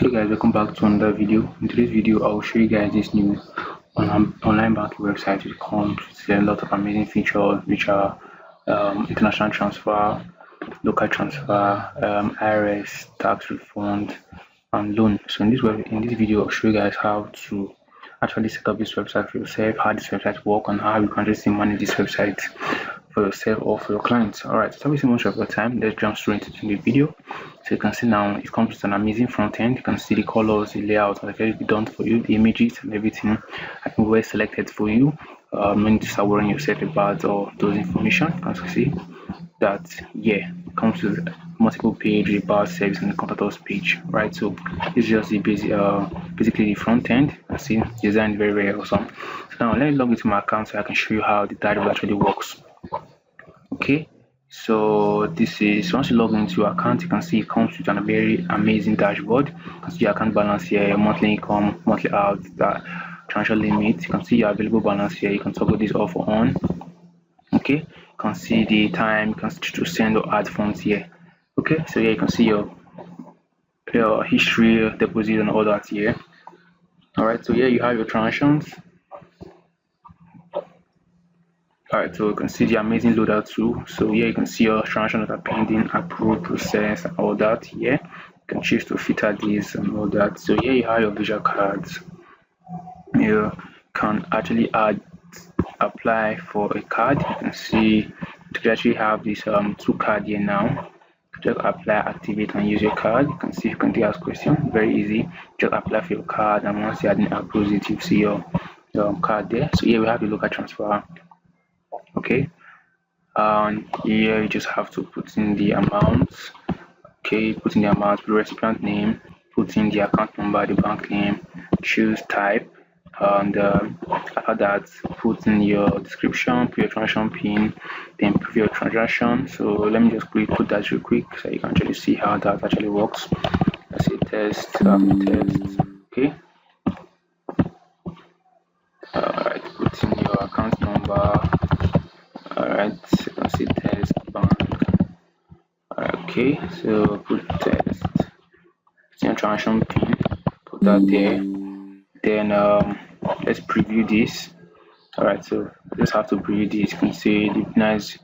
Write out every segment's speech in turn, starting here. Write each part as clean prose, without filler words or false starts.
Hello guys, welcome back to another video. In today's video I'll show you guys this new online banking website which comes with a lot of amazing features which are international transfer, local transfer, IRS, tax refund, and loan. So in this video I'll show you guys how to actually set up this website for yourself, how this website works, and how you can just manage this website for yourself or for your clients. Alright, so without much of your time, let's jump straight into the video. So you can see now it comes with an amazing front end. You can see the colors, the layout, and everything done for you, the images and everything I think well selected for you. No need to start worrying yourself about all those information. As you see that it comes with multiple page, about service, and the contact us page, right? So it's just the basic basically the front end. I see designed very awesome. So now let me log into my account so I can show you how the dashboard actually works. Okay, so this is once you log into your account, you can see it comes with a very amazing dashboard. You can see your account balance here, your monthly income, monthly out, the transfer limit. You can see your available balance here. You can toggle this off or on. Okay, you can see the time. You can switch to send or add funds here. Okay, so here you can see your history, deposit, and all that here. All right, so here you have your transactions. Alright, so you can see the amazing loader too. So here you can see your transactions that are pending, approved, processed, and all that here. You can choose to filter this and all that. So here you have your visual cards. You can actually apply for a card. You can see you actually have this two card here now. Just apply, activate, and use your card. You can see you can ask question. Very easy. Just apply for your card, and once you have approved it, you see your card there. So here we have the local transfer. Okay, and here you just have to put in the amount. Okay, put in the amount, the recipient name, put in the account number, the bank name, choose type, and after that put in your description, put your transaction pin, then prove your transaction. So let me just put that real quick so you can actually see how that actually works. Let's say test, test. Okay, alright, put in your account number. Alright, you can see test bank. Okay, so put test, put your transaction pin, put that there. Then let's preview this. Alright, so just have to preview this. You can see the nice,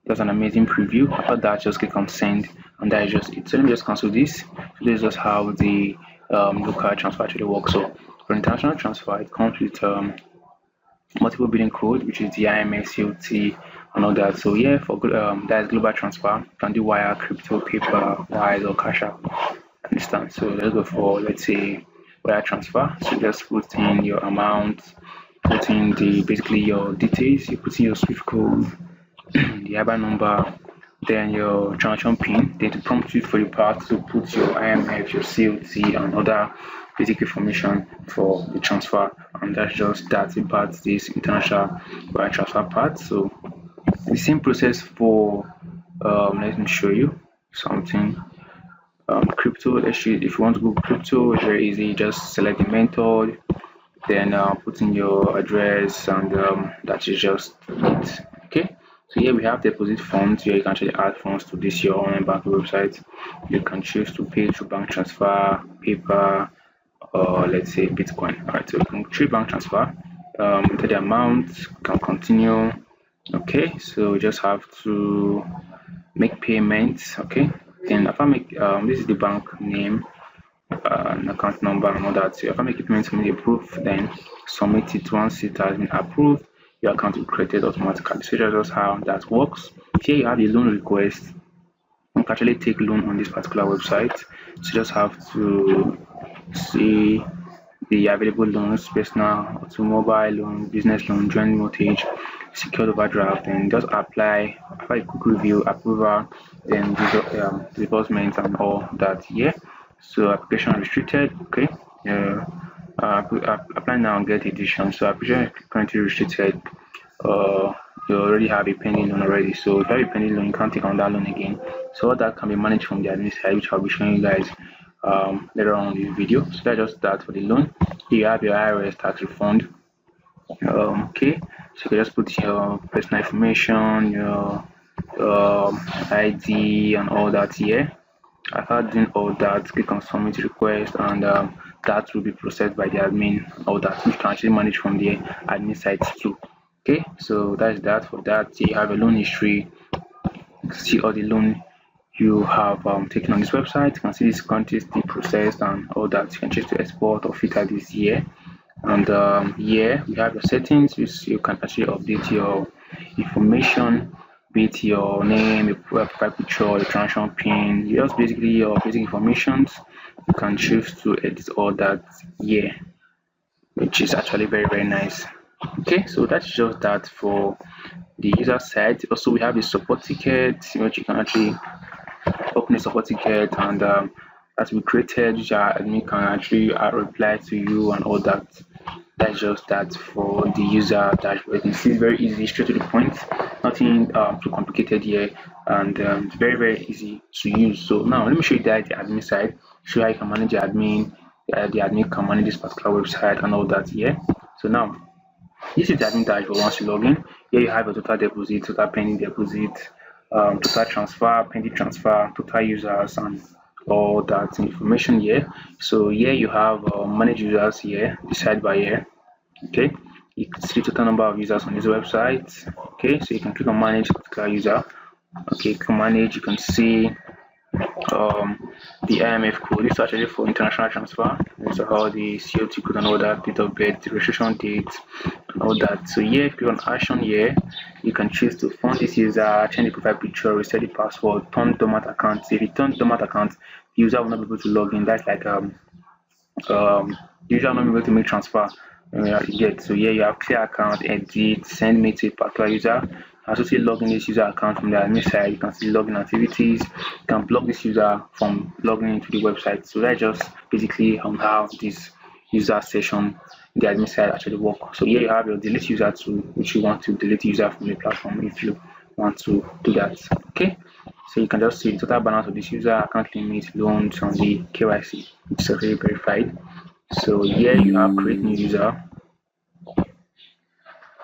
that's an amazing preview. After that, just click on send, and that is just it. So let me just cancel this. So this is just how the local transfer actually works. So for international transfer, it comes with multiple billing code, which is the IMS, COT, and all that. So yeah, for that is global transfer. You can do wire, crypto, paper, wise, or cash out. Understand? So let's go for, let's say, wire transfer. So just put in your amount, put in basically your details. You put in your SWIFT code, the IBAN number, then your transaction pin. Then to prompt you for your part to put your IMF, your COT, and other basic information for the transfer. And that's just that about this international wire transfer part. So the same process for let me show you something. Crypto, let's see, if you want to go crypto, it's very easy. Just select the method, then put in your address, and that is just it. Okay, so here we have deposit funds. Here you can actually add funds to this your online banking website. You can choose to pay through bank transfer, paper, or let's say Bitcoin. All right, so you can choose bank transfer, enter the amount, can continue. Okay, so we just have to make payments. Okay, then if I make this is the bank name, and account number, and all that. So if I make a payment from the approved, then submit it. Once it has been approved, your account will be created automatically. So that's just how that works. Here you have a loan request. You can actually take loan on this particular website. So you just have to see the available loans: personal, automobile loan, business loan, joint mortgage, secured overdraft, and just apply after a quick review, approval, then disbursement, and all that here. So application restricted. Okay, apply now and get edition. So application currently restricted. You already have a pending loan already. So if you have a pending loan, you can't take on that loan again. So all that can be managed from the admin side, which I'll be showing you guys later on in the video. So that's just that for the loan. Here you have your IRS tax refund. Okay, so you can just put your personal information, your ID, and all that here. After doing all that, click on submit request, and that will be processed by the admin. All that you can actually manage from the admin side too. Okay, so that's that. For that, you have a loan history. You can see all the loan you have taken on this website. You can see this country still processed and all that. You can choose to export or filter this year. And here we have your settings, which you can actually update your information, be it your name, your profile picture, your transaction pin, just basically your basic information. You can choose to edit all that here, which is actually very nice. Okay, so that's just that for the user side. Also, we have a support ticket, which you can actually open a support ticket, and that we created, which our admin can actually reply to you and all that. That's just that for the user dashboard. You can see it's very easy, straight to the point, nothing too complicated here, and it's very easy to use. So now let me show you the admin side, show how you can manage the admin. The admin can manage this particular website and all that here. So now this is the admin dashboard. Once you log in, here you have your total deposit, total pending deposit, total transfer, pending transfer, total users, and all that information here. So here you have manage users here, this side by here. Okay, you can see total number of users on this website. Okay, so you can click on manage particular user. Okay, click on manage. You can see the IMF code. This is actually for international transfer. So all the COT code and all that, date of birth, registration date, and all that. So here, click on action here. You can choose to fund this user, change the profile picture, reset the password, turn dormant account. If you turn dormant account, the user will not be able to log in. That's like the user will not be able to make transfer. You get, so here you have clear account, edit, send me to a particular user. Also see login this user account from the admin side. You can see login activities. You can block this user from logging into the website. So that's just basically how this user session the admin side actually work. So here you have your delete user tool, which you want to delete user from the platform if you want to do that. Okay, so you can just see the total balance of this user, account limit, loans, on the KYC, which is already verified. So here you have create new user.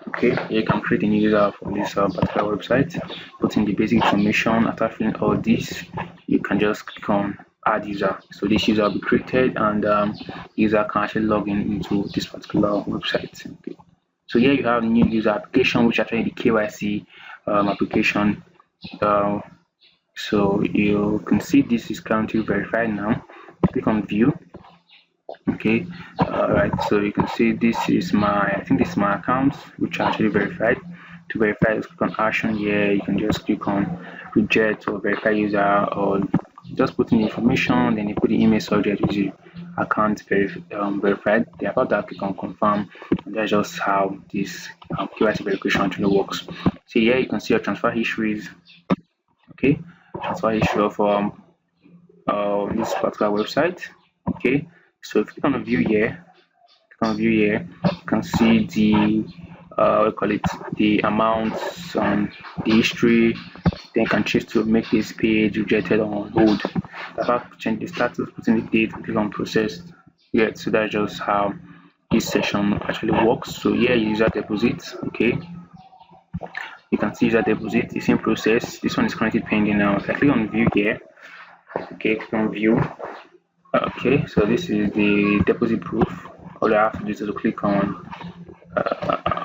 Okay, you can create a new user for this particular website, put in the basic information. After filling all this, you can just click on add user. So this user will be created, and user can actually log in into this particular website. Okay, so here you have new user application, which actually the KYC application. So you can see this is currently verified now. Click on view. Okay, right, so you can see this is I think this is my account, which I actually verified. To verify, just click on action here. You can just click on reject or verify user, or just put in the information, then you put the email subject with the account verified. Then after that, click on confirm, and that's just how this KYC verification actually works. So here you can see your transfer histories. Okay, transfer history of this particular website. Okay, so if you click on view here, you can see the we call it the amounts and the history. Then you can choose to make this page rejected or on hold. After change the status, put in the date, and click on processed. Yeah, so that's just how this session actually works. So here user deposit. Okay, you can see user deposit is in process. This one is currently pending now. If I click on view here, okay, click on view. Okay, so this is the deposit proof. All I have to do is to click on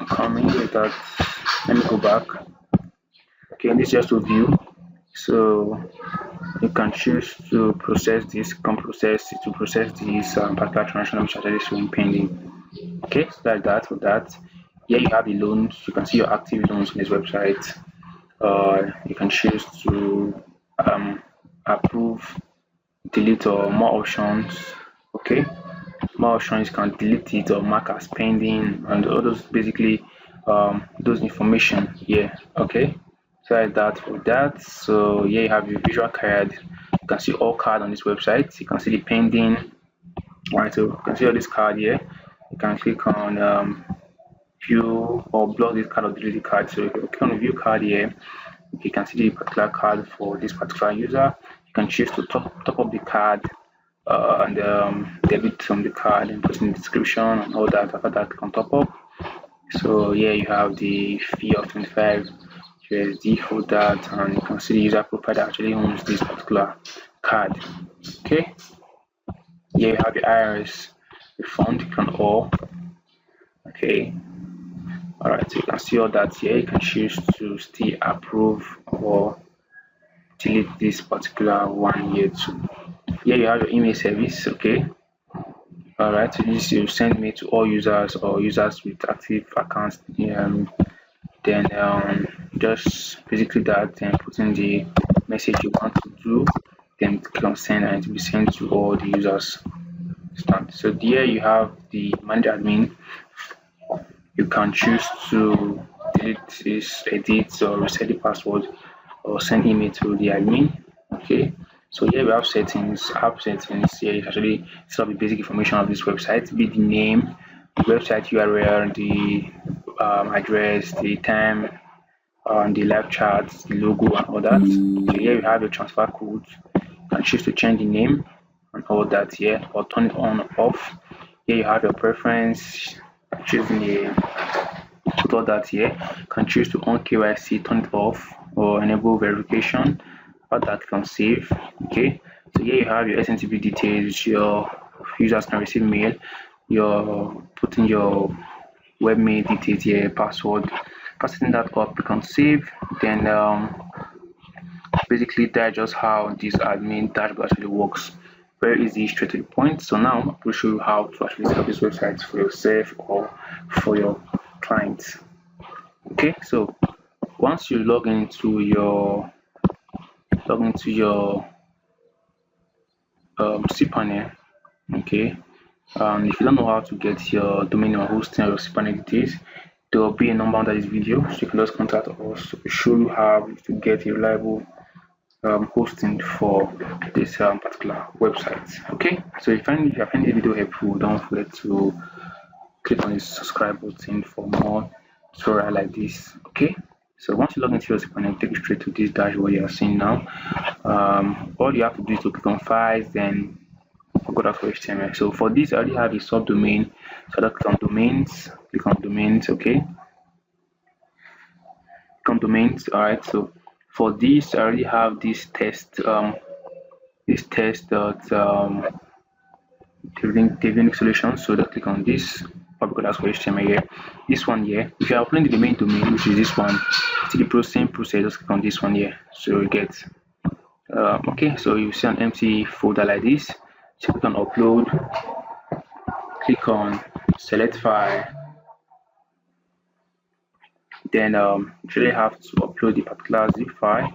coming without. Let me go back. Okay, this is just to view. So you can choose to process this, to process this particular transaction which actually showing pending. Okay, so that's that for that. Here you have the loans. You can see your active loans on this website. You can choose to approve, delete, or more options. Okay, more options, you can delete it or mark as pending, and all those basically those information here. Okay, so that's that for that. So here you have your visual card. You can see all cards on this website. You can see the pending. Right, so you can see all this card here. You can click on view or block this card or delete the card. So if you click on view card here, you can see the particular card for this particular user. You can choose to top up the card and debit from the card and put in the description and all that. After that, click on top up. So here you have the fee of 25 USD for that, and you can see the user profile that actually owns this particular card. Okay, here you have the IRS refund. Click on all. Okay, all right, so you can see all that here. You can choose to still approve or delete this particular one here too. Here you have your email service. Okay, all right, so this will send me to all users or users with active accounts. Then just basically that, then put in the message you want to do, then click on send, and it will be sent to all the users. So here you have the manage admin. You can choose to delete this, edit, or reset the password, or send email to the admin. Okay, so here we have settings. App settings. Here is actually some of the basic information of this website, be the name, the website URL, the address, the time, the live chat, the logo, and all that. So here you have your transfer code. You can choose to change the name and all that here, or turn it on or off. Here you have your preference. Choosing a put all that here. You can choose to on KYC, turn it off, or enable verification. All that can save. Okay, so here you have your SNTP details. Your users can receive mail. You're putting your webmail details here, password. Setting that up, you can save. Then basically that's just how this admin dashboard actually works. Very easy, straight to the point. So now we'll show you how to actually set up this website for yourself or for your clients. Okay, so once you log into your cPanel, okay, if you don't know how to get your domain or hosting or your cPanel details, there will be a number under this video, so you can just contact us to show you how to get a reliable hosting for this particular website. Okay, so if you have found the video helpful, don't forget to click on the subscribe button for more tutorial like this. Okay, so once you log into your cPanel, take you straight to this dashboard you are seeing now. All you have to do is to click on files, then go down for HTML. So for this, I already have a subdomain, so I click on domains. Click on domains. Okay, click on domains. All right, so for this, I already have this test dev solution. So just click on this public for HTML here. This one here, if you are uploading the main domain, which is this one, still the same process, just click on this one here. So you get okay, so you see an empty folder like this. So click on upload, click on select file, then you have to upload the particular zip file,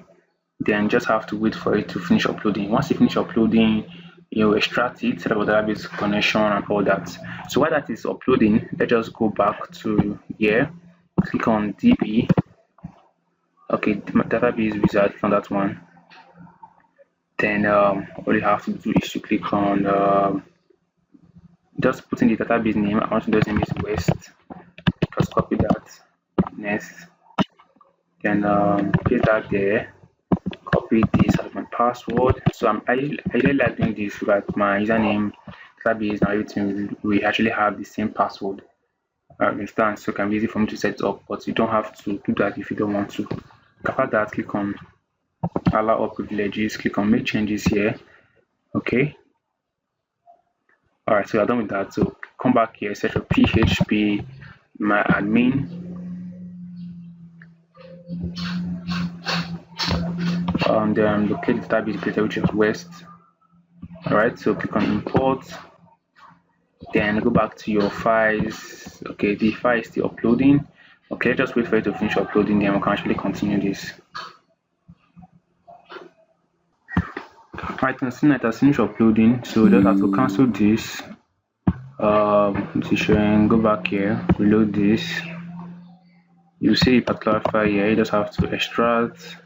then just have to wait for it to finish uploading. Once you finish uploading, you extract it, set up a database connection and all that. So while that is uploading, let's just go back to here, click on DB. Okay, database wizard, click on that one. Then all you have to do is to click on just put in the database name. I want to do the name is West. Just copy that. Next, then paste that there. Copy this as my password. So I usually like doing this so that my username, database, and everything we actually have the same password. Understand? So it can be easy for me to set up, but you don't have to do that if you don't want to. After that, click on allow all privileges. Click on make changes here. Okay. All right. So you're done with that. So come back here. Set your PHP my admin. Then locate the database creator, which is West. All right, so click on import, then go back to your files. Okay, the file is still uploading. Okay, just wait for it to finish uploading, then we can actually continue this. Right, you can see that it has finished uploading, so just have to cancel this decision, go back here, reload this. You see a particular file here, you just have to extract.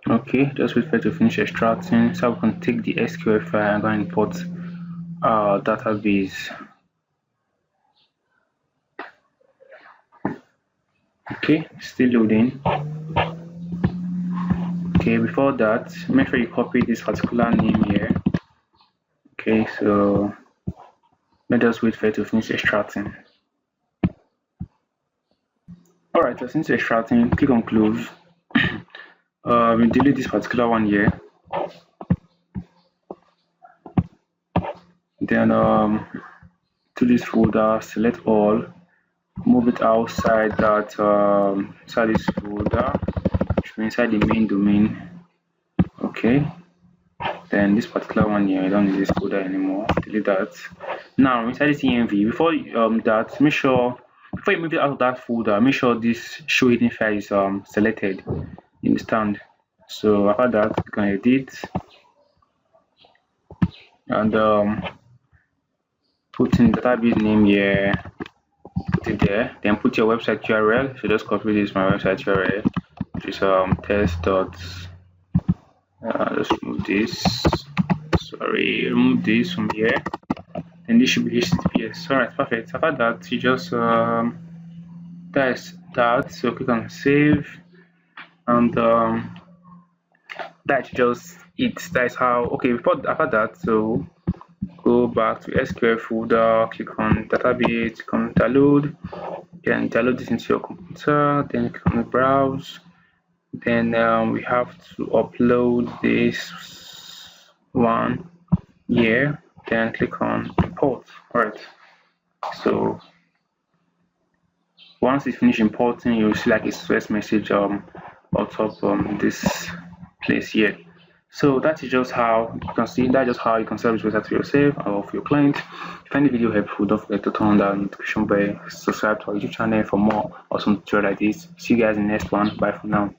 Okay, just wait for it to finish extracting. So we can take the SQL file and go and import our database. Okay, still loading. Okay, before that, make sure you copy this particular name here. Okay, so let us wait for it to finish extracting. Alright, so since you're extracting, click on close. We delete this particular one here. Then to this folder, select all, move it outside that inside this folder, inside the main domain. Okay, then this particular one here, I don't need this folder anymore. Delete that. Now inside this env, before that, make sure before you move it out of that folder, make sure this show hidden file is selected. You understand? So after that, you can edit and put in the database name here, put it there, then put your website URL. So just copy this my website URL, which is test dot let's remove this, sorry, remove this from here, and this should be HTTPS. Alright, perfect. After that, you just test that, so click on save, and that's just it. That's how. Okay, after that, so go back to SQL folder, click on database, click on download, then download this into your computer, then click on browse. Then we have to upload this one here, then click on import. Alright, so once it's finished importing, you'll see like a success message on top this place here. So that is just how you can see, that's just how you can sell this website to yourself or for your client. If you find the video helpful, don't forget to turn on that notification bell, subscribe to our YouTube channel for more awesome tutorials like this. See you guys in the next one. Bye for now.